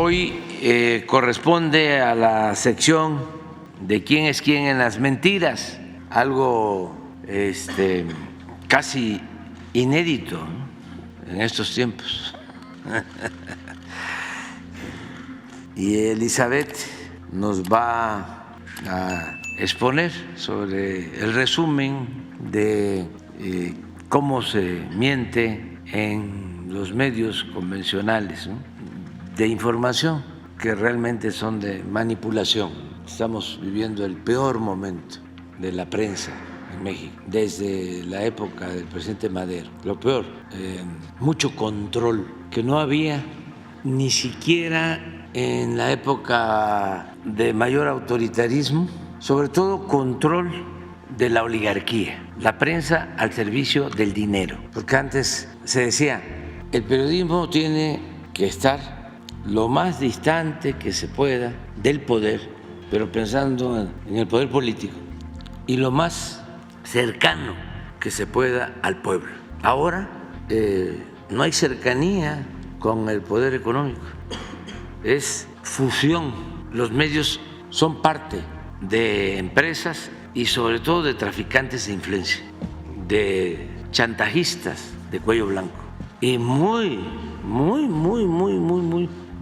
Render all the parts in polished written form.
Hoy corresponde a la sección de quién es quién en las mentiras, algo casi inédito, ¿no?, en estos tiempos. Y Elizabeth nos va a exponer sobre el resumen de cómo se miente en los medios convencionales, ¿no?, de información, que realmente son de manipulación. Estamos viviendo el peor momento de la prensa en México, desde la época del presidente Madero. Lo peor, mucho control, que no había ni siquiera en la época de mayor autoritarismo, sobre todo control de la oligarquía, la prensa al servicio del dinero, porque antes se decía, el periodismo tiene que estar lo más distante que se pueda del poder, pero pensando en el poder político, y lo más cercano que se pueda al pueblo. Ahora no hay cercanía con el poder económico, es fusión. Los medios son parte de empresas y sobre todo de traficantes de influencia, de chantajistas de cuello blanco, y muy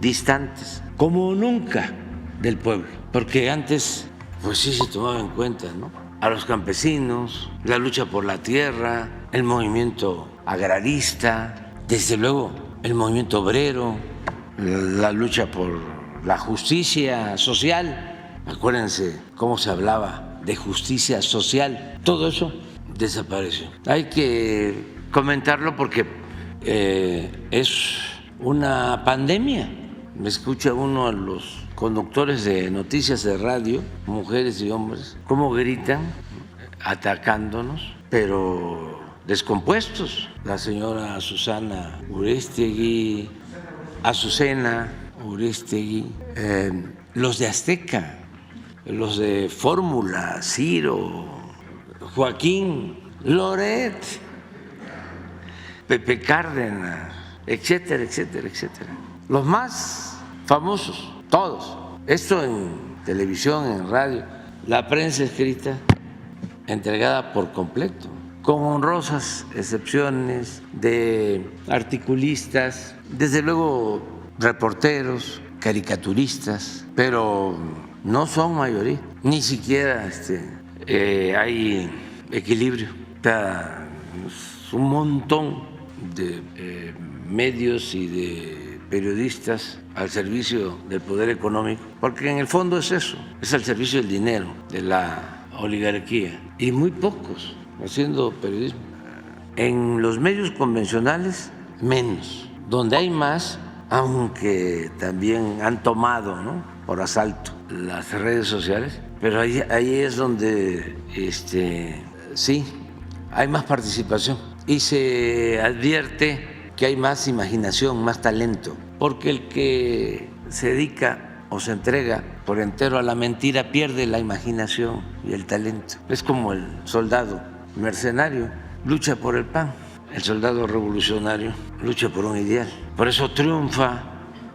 distantes, como nunca, del pueblo, porque antes pues sí se tomaba en cuenta, ¿no?, a los campesinos, la lucha por la tierra, el movimiento agrarista, desde luego el movimiento obrero, la lucha por la justicia social. Acuérdense cómo se hablaba de justicia social, todo eso desapareció. Hay que comentarlo porque es una pandemia. Me escucha uno a los conductores de noticias de radio, mujeres y hombres, cómo gritan atacándonos, pero descompuestos. La señora Susana Urestegui, Azucena Urestegui, los de Azteca, los de Fórmula, Ciro, Joaquín, Loret, Pepe Cárdenas, etcétera, etcétera, etcétera. Los más famosos, todos. Esto en televisión, en radio, la prensa escrita entregada por completo, con honrosas excepciones de articulistas, desde luego reporteros, caricaturistas, pero no son mayoría, ni siquiera hay equilibrio. Está un montón de medios y de periodistas al servicio del poder económico, porque en el fondo es eso, es al servicio del dinero, de la oligarquía, y muy pocos haciendo periodismo. En los medios convencionales, menos. Donde hay más, aunque también han tomado, ¿no?, por asalto las redes sociales, pero ahí es donde sí hay más participación y se advierte que hay más imaginación, más talento, porque el que se dedica o se entrega por entero a la mentira pierde la imaginación y el talento. Es como el soldado mercenario, lucha por el pan, el soldado revolucionario lucha por un ideal. Por eso triunfa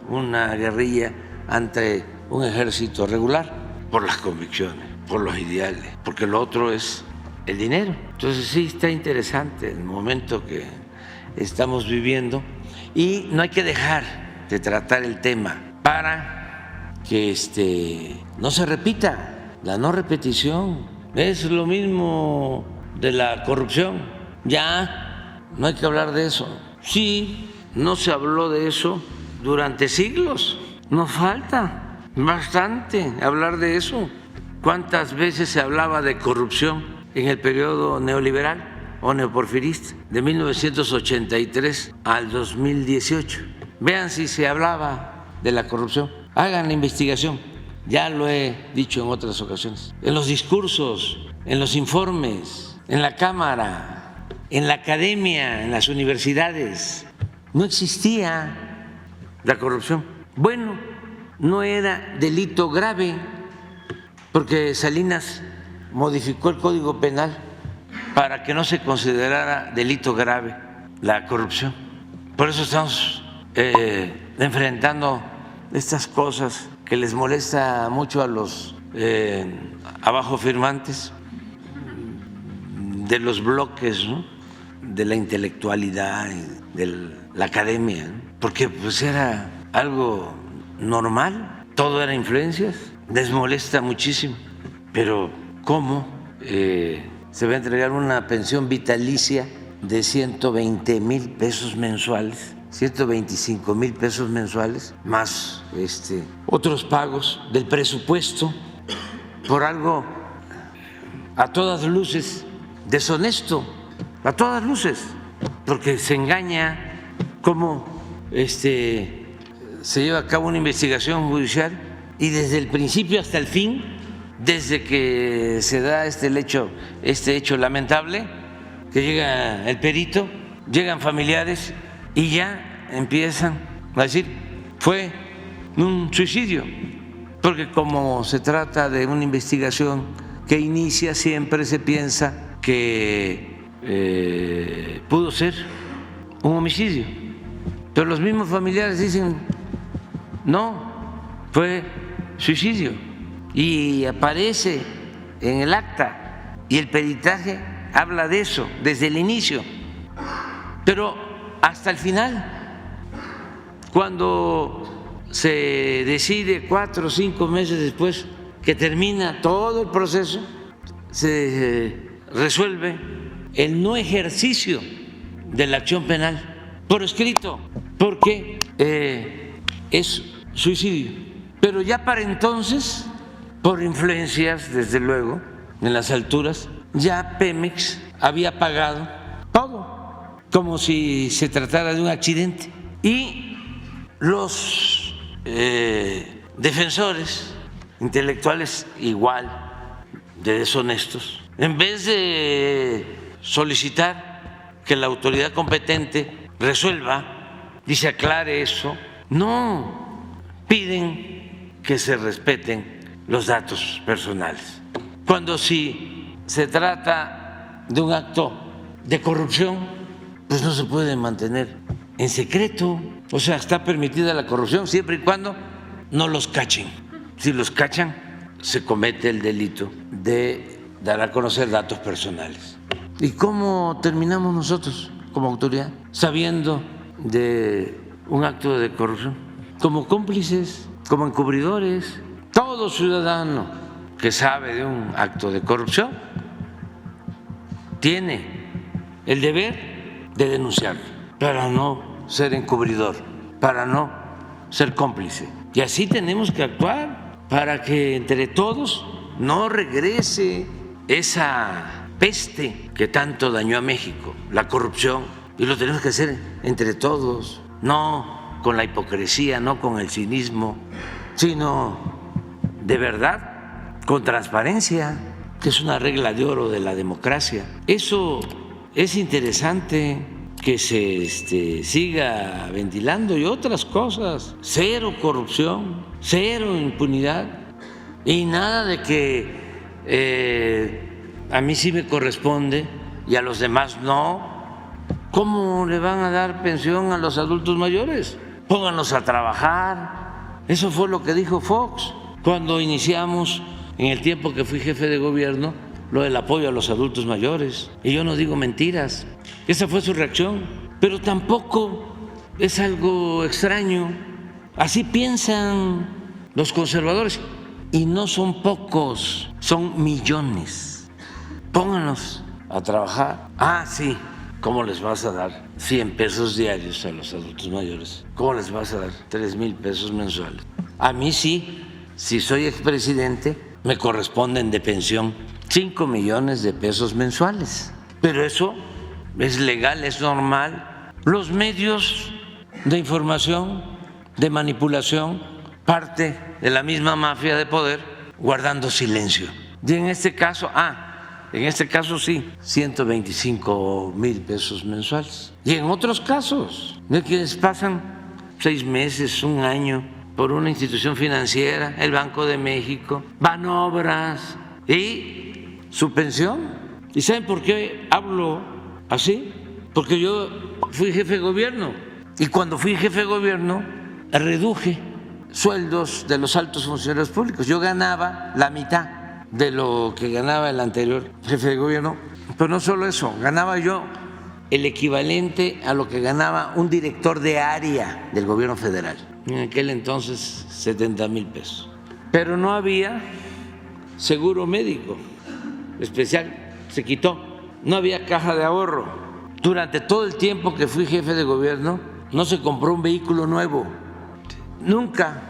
una guerrilla ante un ejército regular, por las convicciones, por los ideales, porque lo otro es el dinero. Entonces sí está interesante el momento que estamos viviendo y no hay que dejar de tratar el tema para que no se repita, la no repetición. Es lo mismo de la corrupción, ya no hay que hablar de eso. Sí, no se habló de eso durante siglos, nos falta bastante hablar de eso. ¿Cuántas veces se hablaba de corrupción en el periodo neoliberal o neoporfirista de 1983 al 2018? Vean si se hablaba de la corrupción, hagan la investigación. Ya lo he dicho en otras ocasiones, en los discursos, en los informes, en la Cámara, en la academia, en las universidades, no existía la corrupción. Bueno, no era delito grave, porque Salinas modificó el Código Penal para que no se considerara delito grave la corrupción. Por eso estamos enfrentando estas cosas que les molesta mucho a los abajo firmantes de los bloques, ¿no?, de la intelectualidad, de la academia, ¿no?, porque pues era algo normal, todo era influencias, les molesta muchísimo, pero ¿cómo se va a entregar una pensión vitalicia de 120,000 pesos mensuales, 125,000 pesos mensuales, más otros pagos del presupuesto por algo a todas luces deshonesto, a todas luces, porque se engaña cómo se lleva a cabo una investigación judicial y desde el principio hasta el fin, desde que se da este hecho lamentable, que llega el perito, llegan familiares y ya empiezan a decir fue un suicidio, porque como se trata de una investigación que inicia, siempre se piensa que pudo ser un homicidio, pero los mismos familiares dicen no, fue suicidio, y aparece en el acta y el peritaje habla de eso desde el inicio, pero hasta el final, cuando se decide 4 o 5 meses después que termina todo el proceso, se resuelve el no ejercicio de la acción penal por escrito, porque es suicidio. Pero ya para entonces, por influencias, desde luego, en las alturas, ya Pemex había pagado todo, como si se tratara de un accidente. Y los defensores intelectuales igual de deshonestos, en vez de solicitar que la autoridad competente resuelva y se aclare eso, no, piden que se respeten los datos personales. Cuando si se trata de un acto de corrupción, pues no se puede mantener en secreto. O sea, está permitida la corrupción siempre y cuando no los cachen. Si los cachan, se comete el delito de dar a conocer datos personales. ¿Y cómo terminamos nosotros como autoridad sabiendo de un acto de corrupción? Como cómplices, como encubridores. Todo ciudadano que sabe de un acto de corrupción tiene el deber de denunciarlo para no ser encubridor, para no ser cómplice. Y así tenemos que actuar para que entre todos no regrese esa peste que tanto dañó a México, la corrupción. Y lo tenemos que hacer entre todos, no con la hipocresía, no con el cinismo, sino de verdad con transparencia, que es una regla de oro de la democracia. Eso es interesante que se siga ventilando, y otras cosas. Cero corrupción, cero impunidad, y nada de que a mí sí me corresponde y a los demás no. ¿Cómo le van a dar pensión a los adultos mayores? Pónganlos a trabajar. Eso fue lo que dijo Fox cuando iniciamos, en el tiempo que fui jefe de gobierno, lo del apoyo a los adultos mayores. Y yo no digo mentiras. Esa fue su reacción. Pero tampoco es algo extraño. Así piensan los conservadores. Y no son pocos, son millones. Pónganlos a trabajar. Ah, sí. ¿Cómo les vas a dar 100 pesos diarios a los adultos mayores? ¿Cómo les vas a dar 3,000 pesos mensuales? A mí sí, si soy expresidente, me corresponden de pensión 5 millones de pesos mensuales. Pero eso es legal, es normal. Los medios de información, de manipulación, parte de la misma mafia de poder, guardando silencio. Y en este caso, sí, 125,000 pesos mensuales. Y en otros casos, de quienes pasan 6 meses, 1 año, por una institución financiera, el Banco de México, Banobras, y su pensión. ¿Y saben por qué hablo así? Porque yo fui jefe de gobierno, y cuando fui jefe de gobierno reduje sueldos de los altos funcionarios públicos. Yo ganaba la mitad de lo que ganaba el anterior jefe de gobierno, pero no solo eso, ganaba yo el equivalente a lo que ganaba un director de área del gobierno federal, en aquel entonces 70,000 pesos. Pero no había seguro médico especial, se quitó, no había caja de ahorro. Durante todo el tiempo que fui jefe de gobierno no se compró un vehículo nuevo, nunca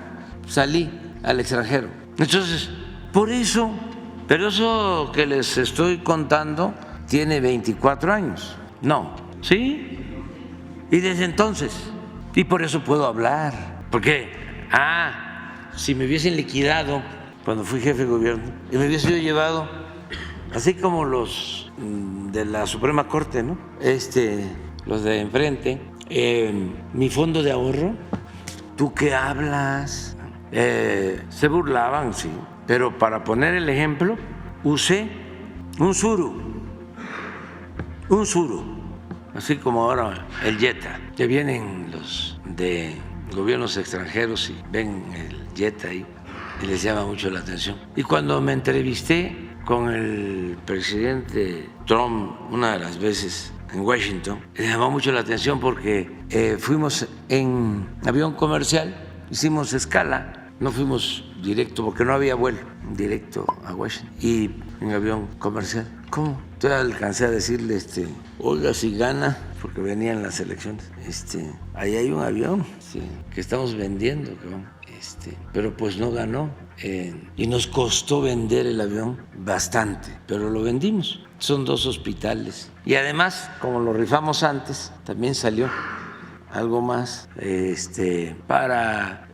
salí al extranjero. Entonces, por eso, pero eso que les estoy contando tiene 24 años. No, ¿sí? Y desde entonces, y por eso puedo hablar, porque, si me hubiesen liquidado cuando fui jefe de gobierno y me hubiese yo llevado, así como los de la Suprema Corte, ¿no? Los de enfrente, mi fondo de ahorro, ¿tú qué hablas? Se burlaban, sí, pero para poner el ejemplo, usé un suru, así como ahora el Jetta, que vienen los de gobiernos extranjeros y ven el Jetta ahí y les llama mucho la atención. Y cuando me entrevisté con el presidente Trump una de las veces en Washington, le llamó mucho la atención porque fuimos en avión comercial, hicimos escala, no fuimos directo porque no había vuelo directo a Washington, y en avión comercial. ¿Cómo? Entonces alcancé a decirle, oiga, si gana, porque venían las elecciones, ahí hay un avión que estamos vendiendo, pero pues no ganó, y nos costó vender el avión bastante, pero lo vendimos. Son 2 hospitales y además, como lo rifamos antes, también salió algo más para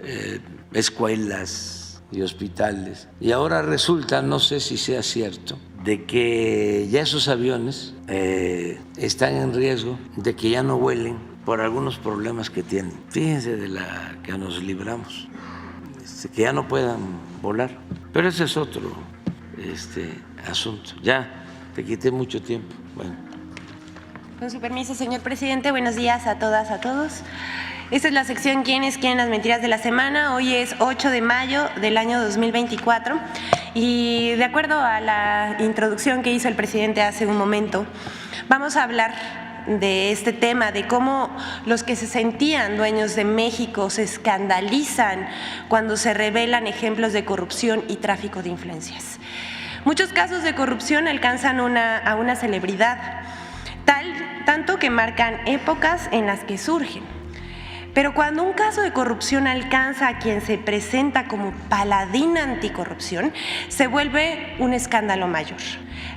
escuelas y hospitales. Y ahora resulta, no sé si sea cierto, de que ya esos aviones están en riesgo de que ya no vuelen por algunos problemas que tienen. Fíjense de la que nos libramos, que ya no puedan volar. Pero ese es otro asunto. Ya te quité mucho tiempo. Bueno. Con su permiso, señor presidente, buenos días a todas, a todos. Esta es la sección ¿Quiénes quieren las mentiras de la semana? Hoy es 8 de mayo del año 2024 y de acuerdo a la introducción que hizo el presidente hace un momento, vamos a hablar de este tema, de cómo los que se sentían dueños de México se escandalizan cuando se revelan ejemplos de corrupción y tráfico de influencias. Muchos casos de corrupción alcanzan a una celebridad, tanto que marcan épocas en las que surgen. Pero cuando un caso de corrupción alcanza a quien se presenta como paladín anticorrupción, se vuelve un escándalo mayor.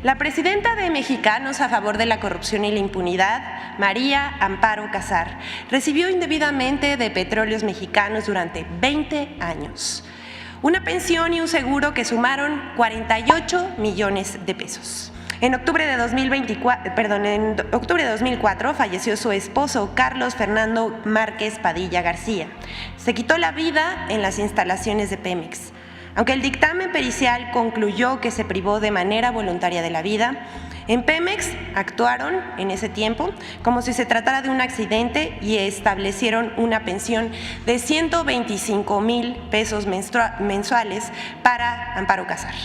La presidenta de Mexicanos a favor de la corrupción y la impunidad, María Amparo Casar, recibió indebidamente de Petróleos Mexicanos durante 20 años una pensión y un seguro que sumaron 48 millones de pesos. En octubre de 2004 falleció su esposo, Carlos Fernando Márquez Padilla García. Se quitó la vida en las instalaciones de Pemex. Aunque el dictamen pericial concluyó que se privó de manera voluntaria de la vida, en Pemex actuaron en ese tiempo como si se tratara de un accidente y establecieron una pensión de 125,000 pesos mensuales para Amparo Casar.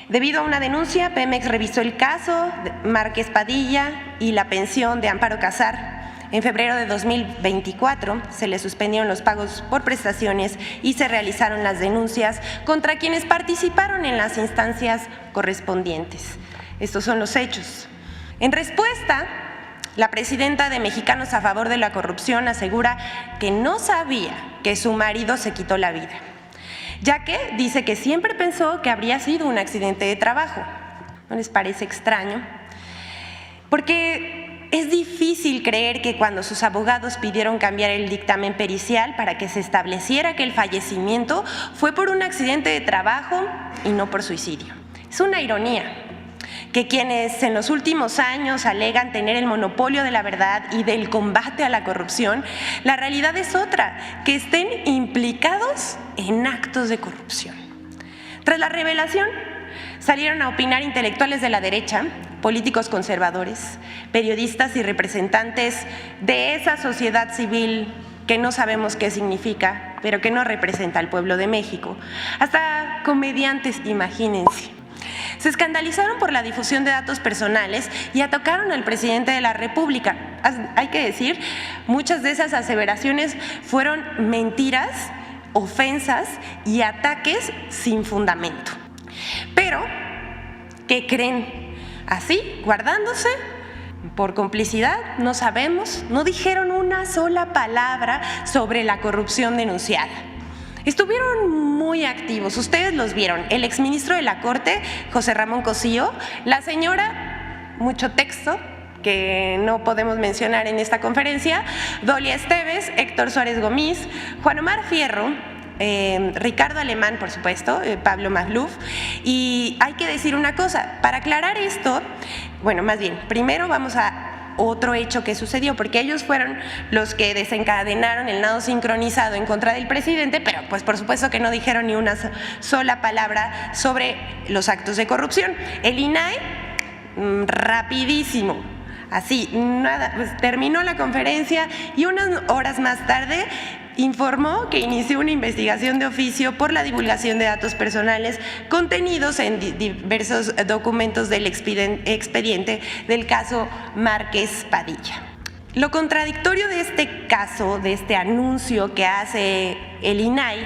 Debido a una denuncia, Pemex revisó el caso de Márquez Padilla y la pensión de Amparo Casar. En febrero de 2024 se le suspendieron los pagos por prestaciones y se realizaron las denuncias contra quienes participaron en las instancias correspondientes. Estos son los hechos. En respuesta, la presidenta de Mexicanos a favor de la corrupción asegura que no sabía que su marido se quitó la vida, ya que dice que siempre pensó que habría sido un accidente de trabajo. ¿No les parece extraño? Porque es difícil creer que cuando sus abogados pidieron cambiar el dictamen pericial para que se estableciera que el fallecimiento fue por un accidente de trabajo y no por suicidio. Es una ironía que quienes en los últimos años alegan tener el monopolio de la verdad y del combate a la corrupción, la realidad es otra, que estén implicados en actos de corrupción. Tras la revelación, salieron a opinar intelectuales de la derecha, políticos conservadores, periodistas y representantes de esa sociedad civil que no sabemos qué significa, pero que no representa al pueblo de México. Hasta comediantes, imagínense. Se escandalizaron por la difusión de datos personales y atacaron al presidente de la República. Hay que decir, muchas de esas aseveraciones fueron mentiras, ofensas y ataques sin fundamento. Pero, ¿qué creen? Así, guardándose, por complicidad, no sabemos, no dijeron una sola palabra sobre la corrupción denunciada. Estuvieron muy activos, ustedes los vieron, el exministro de la Corte, José Ramón Cosío, la señora, mucho texto que no podemos mencionar en esta conferencia, Dolia Esteves, Héctor Suárez Gómez, Juan Omar Fierro, Ricardo Alemán, por supuesto, Pablo Magluf. Y hay que decir una cosa, para aclarar esto, bueno, más bien, primero vamos a otro hecho que sucedió, porque ellos fueron los que desencadenaron el nado sincronizado en contra del presidente, pero pues por supuesto que no dijeron ni una sola palabra sobre los actos de corrupción. El INAI, rapidísimo, así, nada, pues terminó la conferencia y unas horas más tarde informó que inició una investigación de oficio por la divulgación de datos personales contenidos en diversos documentos del expediente del caso Márquez Padilla. Lo contradictorio de este caso, de este anuncio que hace el INAI,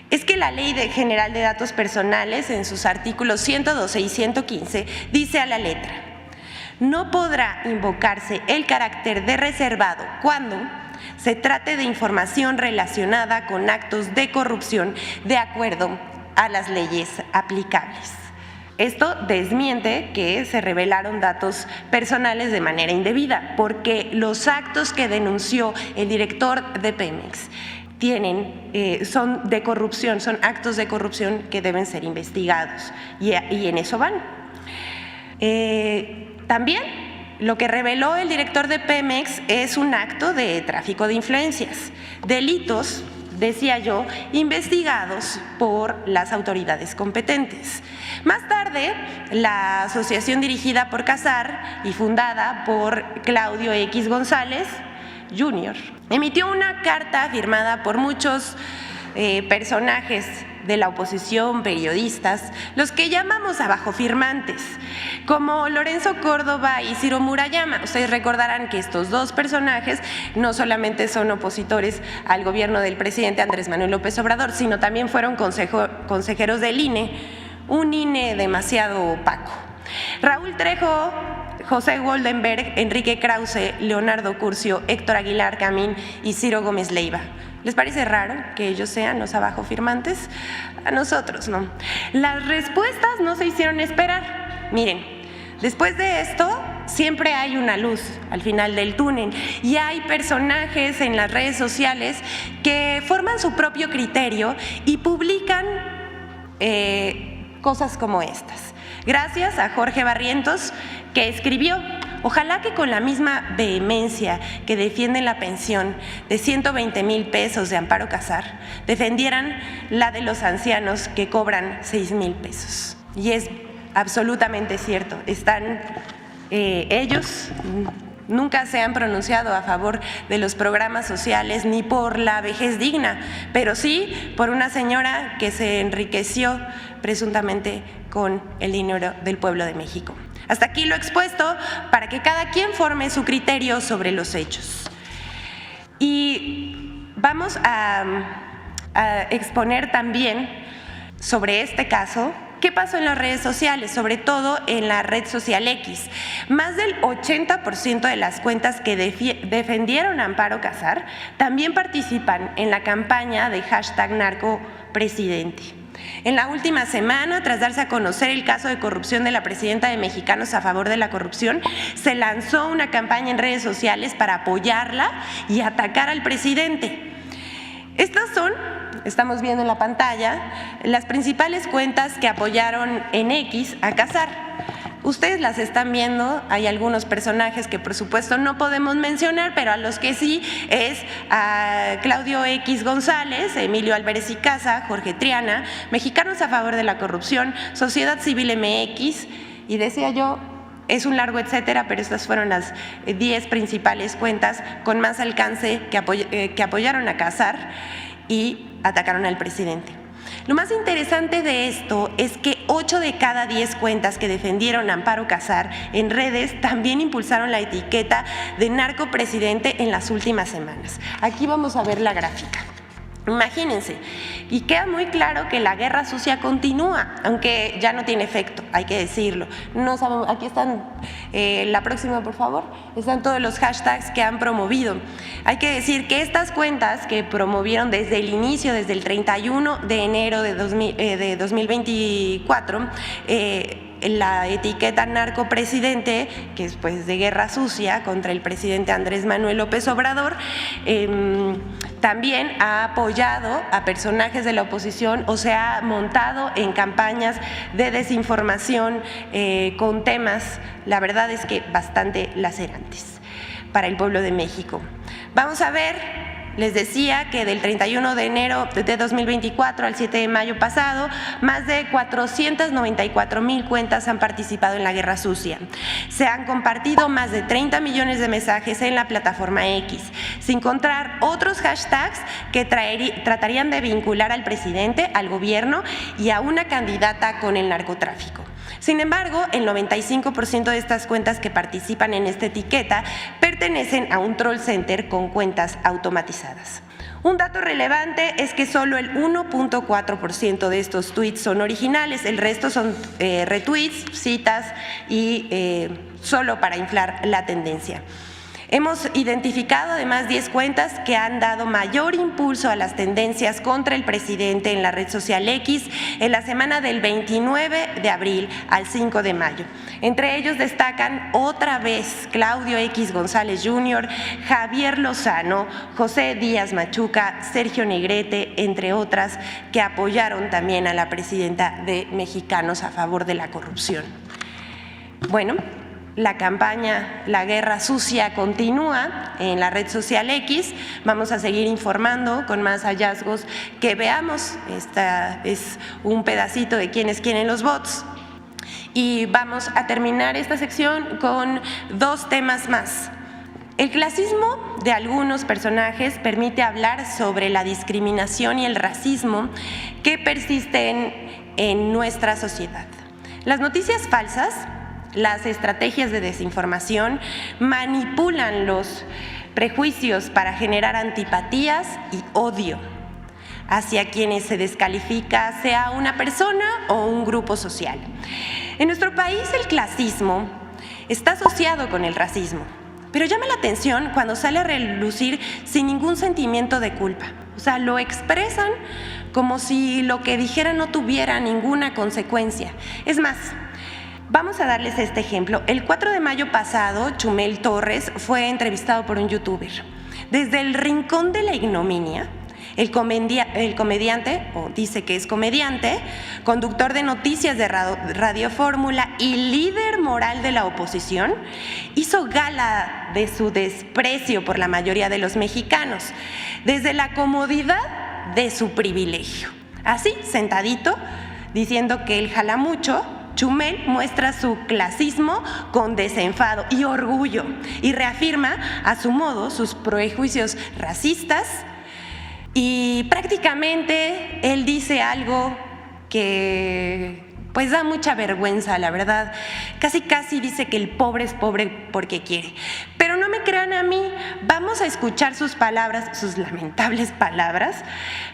es que la Ley General de Datos Personales, en sus artículos 112 y 115, dice a la letra: no podrá invocarse el carácter de reservado cuando se trate de información relacionada con actos de corrupción de acuerdo a las leyes aplicables. Esto desmiente que se revelaron datos personales de manera indebida, porque los actos que denunció el director de Pemex son de corrupción, son actos de corrupción que deben ser investigados, y en eso van. También lo que reveló el director de Pemex es un acto de tráfico de influencias, delitos, decía yo, investigados por las autoridades competentes. Más tarde, la asociación dirigida por Casar y fundada por Claudio X González Jr. emitió una carta firmada por muchos personajes de la oposición, periodistas, los que llamamos abajofirmantes, como Lorenzo Córdoba y Ciro Murayama. Ustedes recordarán que estos dos personajes no solamente son opositores al gobierno del presidente Andrés Manuel López Obrador, sino también fueron consejeros del INE, un INE demasiado opaco. Raúl Trejo, José Goldenberg, Enrique Krause, Leonardo Curcio, Héctor Aguilar Camín y Ciro Gómez Leiva. ¿Les parece raro que ellos sean los abajofirmantes? A nosotros no. Las respuestas no se hicieron esperar. Miren, después de esto siempre hay una luz al final del túnel y hay personajes en las redes sociales que forman su propio criterio y publican cosas como estas. Gracias a Jorge Barrientos, que escribió: ojalá que con la misma vehemencia que defienden la pensión de 120,000 pesos de Amparo Casar, defendieran la de los ancianos que cobran 6,000 pesos. Y es absolutamente cierto, ellos nunca se han pronunciado a favor de los programas sociales ni por la vejez digna, pero sí por una señora que se enriqueció presuntamente con el dinero del pueblo de México. Hasta aquí lo expuesto para que cada quien forme su criterio sobre los hechos. Y vamos a exponer también sobre este caso qué pasó en las redes sociales, sobre todo en la red social X. Más del 80% de las cuentas que defendieron a Amparo Casar también participan en la campaña de #NarcoPresidente. En la última semana, tras darse a conocer el caso de corrupción de la presidenta de Mexicanos a favor de la corrupción, se lanzó una campaña en redes sociales para apoyarla y atacar al presidente. Estas son, estamos viendo en la pantalla, las principales cuentas que apoyaron en X a Casar. Ustedes las están viendo, hay algunos personajes que por supuesto no podemos mencionar, pero a los que sí es a Claudio X González, Emilio Álvarez y Casa, Jorge Triana, Mexicanos a favor de la corrupción, Sociedad Civil MX, y decía yo, es un largo etcétera, pero estas fueron las 10 principales cuentas con más alcance que apoyaron a Casar. y atacaron al presidente. Lo más interesante de esto es que 8 de cada 10 cuentas que defendieron a Amparo Casar en redes también impulsaron la etiqueta de narcopresidente en las últimas semanas. Aquí vamos a ver la gráfica. Imagínense, y queda muy claro que la guerra sucia continúa, aunque ya no tiene efecto, hay que decirlo. No sabemos, aquí están, la próxima por favor, están todos los hashtags que han promovido. Hay que decir que estas cuentas que promovieron desde el inicio, desde el 31 de enero de 2024, la etiqueta narcopresidente, que es pues de guerra sucia contra el presidente Andrés Manuel López Obrador, también ha apoyado a personajes de la oposición o se ha montado en campañas de desinformación con temas, la verdad es que bastante lacerantes para el pueblo de México. Vamos a ver. Les decía que del 31 de enero de 2024 al 7 de mayo pasado, más de 494,000 cuentas han participado en la guerra sucia. Se han compartido más de 30 millones de mensajes en la plataforma X, sin contar otros hashtags que tratarían de vincular al presidente, al gobierno y a una candidata con el narcotráfico. Sin embargo, el 95% de estas cuentas que participan en esta etiqueta pertenecen a un troll center con cuentas automatizadas. Un dato relevante es que solo el 1.4% de estos tweets son originales, el resto son retweets, citas y solo para inflar la tendencia. Hemos identificado además 10 cuentas que han dado mayor impulso a las tendencias contra el presidente en la red social X en la semana del 29 de abril al 5 de mayo. Entre ellos destacan otra vez Claudio X González Jr., Javier Lozano, José Díaz Machuca, Sergio Negrete, entre otras, que apoyaron también a la presidenta de Mexicanos a favor de la corrupción. Bueno, la campaña La Guerra Sucia continúa en la red social X. Vamos a seguir informando con más hallazgos que veamos. Esta es un pedacito de quiénes quieren los bots. Y vamos a terminar esta sección con 2 temas más. El clasismo de algunos personajes permite hablar sobre la discriminación y el racismo que persisten en nuestra sociedad. Las noticias falsas, las estrategias de desinformación manipulan los prejuicios para generar antipatías y odio hacia quienes se descalifica, sea una persona o un grupo social. En nuestro país el clasismo está asociado con el racismo, pero llama la atención cuando sale a relucir sin ningún sentimiento de culpa. O sea, lo expresan como si lo que dijeran no tuviera ninguna consecuencia. Es más, vamos a darles este ejemplo. El 4 de mayo pasado, Chumel Torres fue entrevistado por un youtuber. Desde el rincón de la ignominia, el comediante, o dice que es comediante, conductor de noticias de Radio Fórmula y líder moral de la oposición, hizo gala de su desprecio por la mayoría de los mexicanos, desde la comodidad de su privilegio. Así, sentadito, diciendo que él jala mucho, Chumel muestra su clasismo con desenfado y orgullo y reafirma a su modo sus prejuicios racistas y prácticamente él dice algo que pues da mucha vergüenza, la verdad. Casi dice que el pobre es pobre porque quiere. Pero no me crean a mí, vamos a escuchar sus palabras, sus lamentables palabras,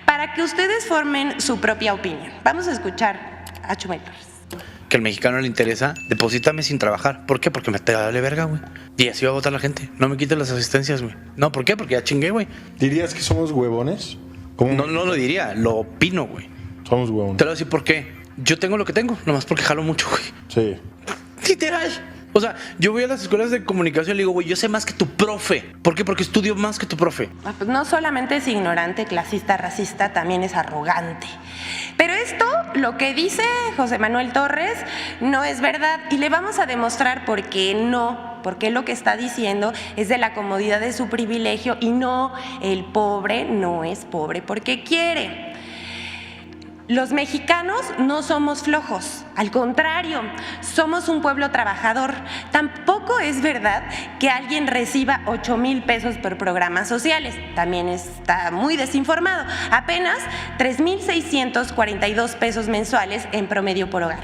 para que ustedes formen su propia opinión. Vamos a escuchar a Chumel Torres. Que al mexicano le interesa, deposítame sin trabajar. ¿Por qué? Porque me te vale verga, güey. Y así va a votar la gente. No me quites las asistencias, güey. No, ¿por qué? Porque ya chingué, güey. ¿Dirías que somos huevones? No lo diría, lo opino, güey. Somos huevones. Te lo voy a decir por qué. Yo tengo lo que tengo, nomás porque jalo mucho, güey. Sí. Literal. O sea, yo voy a las escuelas de comunicación y le digo, güey, yo sé más que tu profe. ¿Por qué? Porque estudio más que tu profe. Pues no solamente es ignorante, clasista, racista, también es arrogante. Pero esto, lo que dice José Manuel Torres, no es verdad. Y le vamos a demostrar por qué no. Porque lo que está diciendo es de la comodidad de su privilegio y no, el pobre no es pobre porque quiere. Los mexicanos no somos flojos, al contrario, somos un pueblo trabajador. Tampoco es verdad que alguien reciba 8,000 pesos por programas sociales, también está muy desinformado, apenas 3,642 pesos mensuales en promedio por hogar.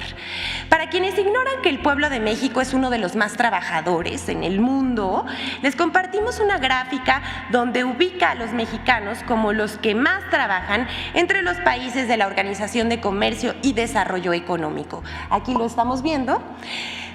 Para quienes ignoran que el pueblo de México es uno de los más trabajadores en el mundo, les compartimos una gráfica donde ubica a los mexicanos como los que más trabajan entre los países de la Organización de Comercio y Desarrollo Económico. Aquí lo estamos viendo.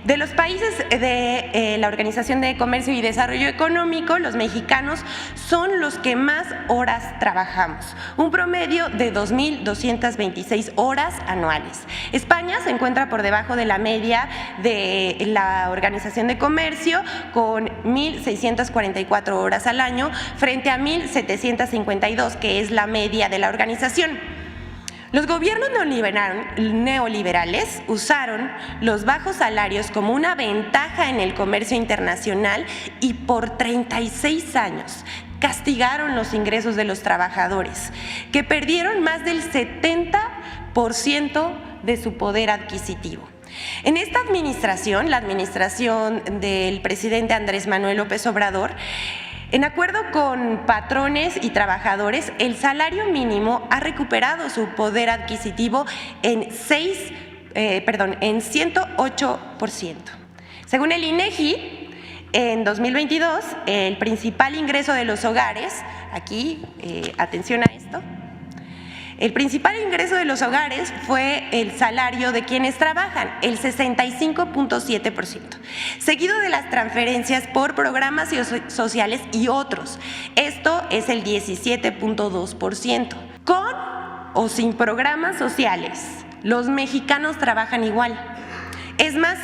De los países de la Organización de Comercio y Desarrollo Económico, los mexicanos son los que más horas trabajamos, un promedio de 2,226 horas anuales. España se encuentra por debajo de la media de la Organización de Comercio con 1,644 horas al año frente a 1,752, que es la media de la organización. Los gobiernos neoliberales usaron los bajos salarios como una ventaja en el comercio internacional y por 36 años castigaron los ingresos de los trabajadores, que perdieron más del 70% de su poder adquisitivo. En esta administración, la administración del presidente Andrés Manuel López Obrador, en acuerdo con patrones y trabajadores, el salario mínimo ha recuperado su poder adquisitivo en 108%. Según el INEGI, en 2022, el principal ingreso de los hogares, aquí, atención a esto, el principal ingreso de los hogares fue el salario de quienes trabajan, el 65.7%, seguido de las transferencias por programas sociales y otros. Esto es el 17.2%. Con o sin programas sociales, los mexicanos trabajan igual. Es más,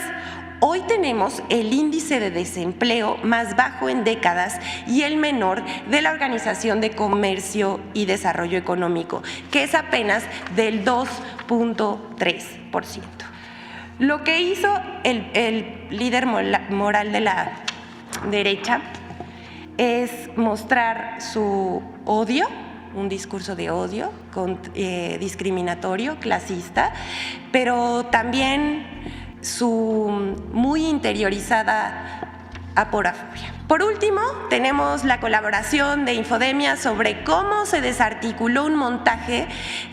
hoy tenemos el índice de desempleo más bajo en décadas y el menor de la Organización de Comercio y Desarrollo Económico, que es apenas del 2.3%. Lo que hizo el líder moral de la derecha es mostrar su odio, un discurso de odio discriminatorio, clasista, pero también su muy interiorizada aporafobia. Por último, tenemos la colaboración de Infodemia sobre cómo se desarticuló un montaje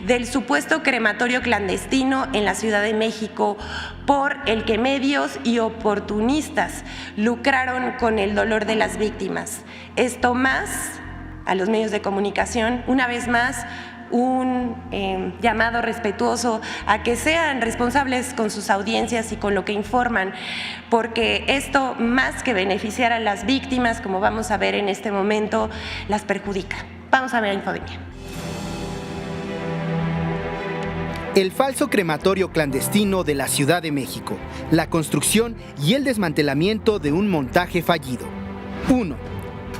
del supuesto crematorio clandestino en la Ciudad de México por el que medios y oportunistas lucraron con el dolor de las víctimas. Esto más a los medios de comunicación, una vez más, un llamado respetuoso a que sean responsables con sus audiencias y con lo que informan, porque esto, más que beneficiar a las víctimas, como vamos a ver en este momento, las perjudica. Vamos a ver Infodemia. El falso crematorio clandestino de la Ciudad de México, la construcción y el desmantelamiento de un montaje fallido. 1.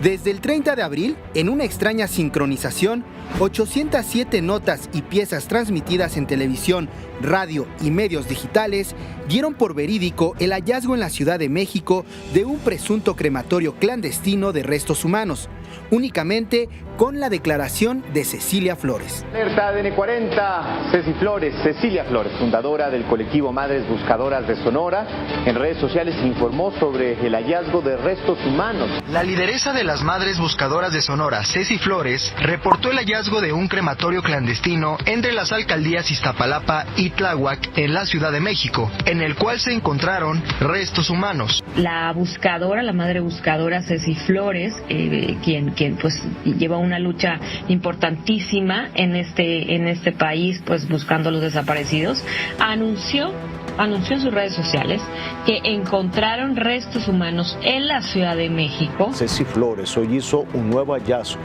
Desde el 30 de abril, en una extraña sincronización, 807 notas y piezas transmitidas en televisión, radio y medios digitales dieron por verídico el hallazgo en la Ciudad de México de un presunto crematorio clandestino de restos humanos, únicamente con la declaración de Cecilia Flores. Alerta ADN 40, Ceci Flores, Cecilia Flores, fundadora del colectivo Madres Buscadoras de Sonora, en redes sociales informó sobre el hallazgo de restos humanos. La lideresa de las Madres Buscadoras de Sonora, Ceci Flores, reportó el hallazgo de un crematorio clandestino entre las alcaldías Iztapalapa y Tláhuac en la Ciudad de México, en el cual se encontraron restos humanos. La buscadora, la madre buscadora Ceci Flores, quien pues lleva una lucha importantísima en este país, pues buscando a los desaparecidos, anunció en sus redes sociales que encontraron restos humanos en la Ciudad de México. Ceci Flores hoy hizo un nuevo hallazgo,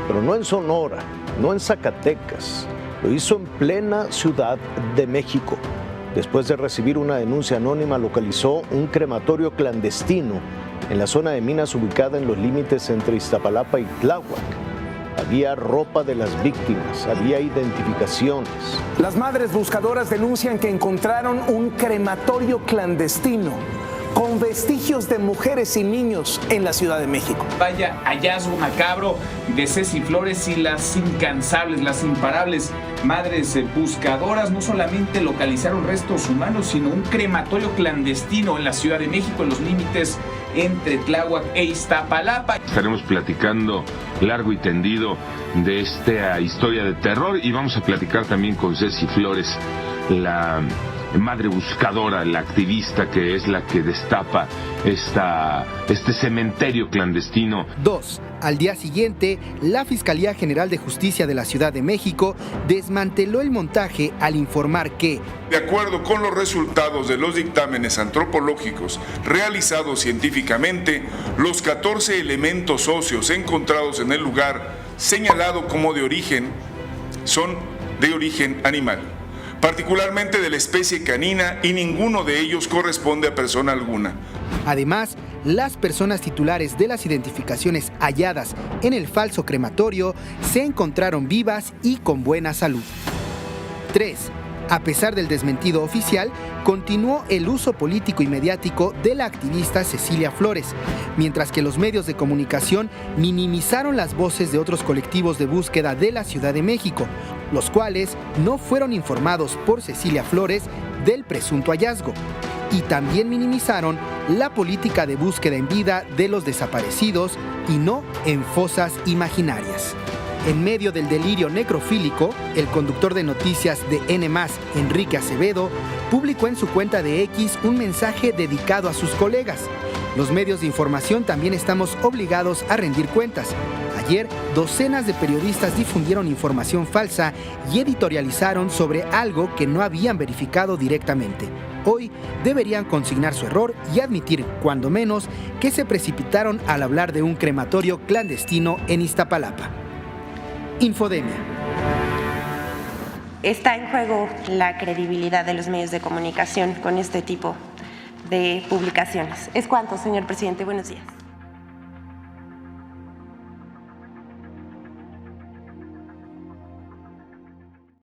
pero no en Sonora, no en Zacatecas, lo hizo en plena Ciudad de México. Después de recibir una denuncia anónima, localizó un crematorio clandestino en la zona de minas ubicada en los límites entre Iztapalapa y Tláhuac. Había ropa de las víctimas, había identificaciones. Las Madres Buscadoras denuncian que encontraron un crematorio clandestino con vestigios de mujeres y niños en la Ciudad de México. Vaya hallazgo macabro, de Ceci Flores y las incansables, las imparables madres buscadoras no solamente localizaron restos humanos, sino un crematorio clandestino en la Ciudad de México, en los límites entre Tláhuac e Iztapalapa. Estaremos platicando largo y tendido de esta historia de terror y vamos a platicar también con Ceci Flores, la madre buscadora, la activista que es la que destapa este cementerio clandestino. 2. Al día siguiente, la Fiscalía General de Justicia de la Ciudad de México desmanteló el montaje al informar que, de acuerdo con los resultados de los dictámenes antropológicos realizados científicamente, los 14 elementos óseos encontrados en el lugar señalado como de origen son de origen animal, particularmente de la especie canina, y ninguno de ellos corresponde a persona alguna. Además, las personas titulares de las identificaciones halladas en el falso crematorio se encontraron vivas y con buena salud. 3. A pesar del desmentido oficial, continuó el uso político y mediático de la activista Cecilia Flores, mientras que los medios de comunicación minimizaron las voces de otros colectivos de búsqueda de la Ciudad de México, los cuales no fueron informados por Cecilia Flores del presunto hallazgo, y también minimizaron la política de búsqueda en vida de los desaparecidos y no en fosas imaginarias. En medio del delirio necrofílico, el conductor de noticias de N+, Enrique Acevedo, publicó en su cuenta de X un mensaje dedicado a sus colegas. Los medios de información también estamos obligados a rendir cuentas. Ayer, docenas de periodistas difundieron información falsa y editorializaron sobre algo que no habían verificado directamente. Hoy deberían consignar su error y admitir, cuando menos, que se precipitaron al hablar de un crematorio clandestino en Iztapalapa. Infodemia. Está en juego la credibilidad de los medios de comunicación con este tipo de publicaciones. Es cuanto, señor presidente. Buenos días.